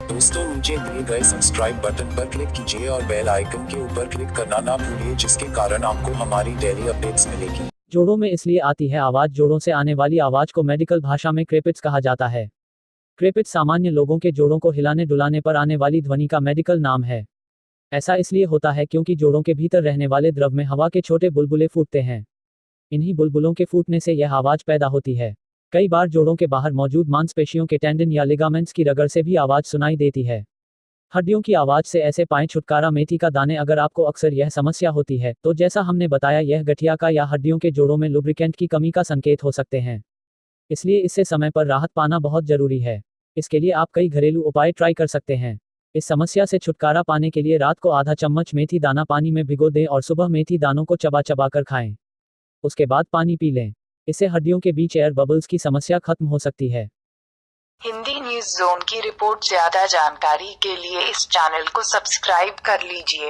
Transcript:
दोस्तों नीचे दिए गए सब्सक्राइब बटन पर क्लिक कीजिए और बेल आइकन के ऊपर क्लिक करना ना भूलिए जिसके कारण आपको हमारी डेली अपडेट्स मिलेगी। जोड़ों में इसलिए आती है आवाज। जोड़ों से आने वाली आवाज को मेडिकल भाषा में क्रेपिट्स कहा जाता है। क्रेपिट्स सामान्य लोगों के जोड़ों को हिलाने डुलाने पर आने वाली ध्वनि का मेडिकल नाम है। ऐसा इसलिए होता है क्योंकि जोड़ों के भीतर रहने वाले द्रव में हवा के छोटे बुलबुले फूटते हैं। इन्हीं बुलबुलों के फूटने से यह आवाज पैदा होती है। कई बार जोड़ों के बाहर मौजूद मांसपेशियों के टेंडन या लिगामेंट्स की रगड़ से भी आवाज सुनाई देती है। हड्डियों की आवाज से ऐसे पाएं छुटकारा मेथी का दाने। अगर आपको अक्सर यह समस्या होती है तो जैसा हमने बताया यह गठिया का या हड्डियों के जोड़ों में लुब्रिकेंट की कमी का संकेत हो सकते हैं। इसलिए इससे समय पर राहत पाना बहुत जरूरी है। इसके लिए आप कई घरेलू उपाय ट्राई कर सकते हैं। इस समस्या से छुटकारा पाने के लिए रात को आधा चम्मच मेथी दाना पानी में भिगो दें और सुबह मेथी दानों को चबा चबा कर खाएं। उसके बाद पानी पी लें। इससे हड्डियों के बीच एयर बबल्स की समस्या खत्म हो सकती है। हिंदी न्यूज़ जोन की रिपोर्ट। ज्यादा जानकारी के लिए इस चैनल को सब्सक्राइब कर लीजिए।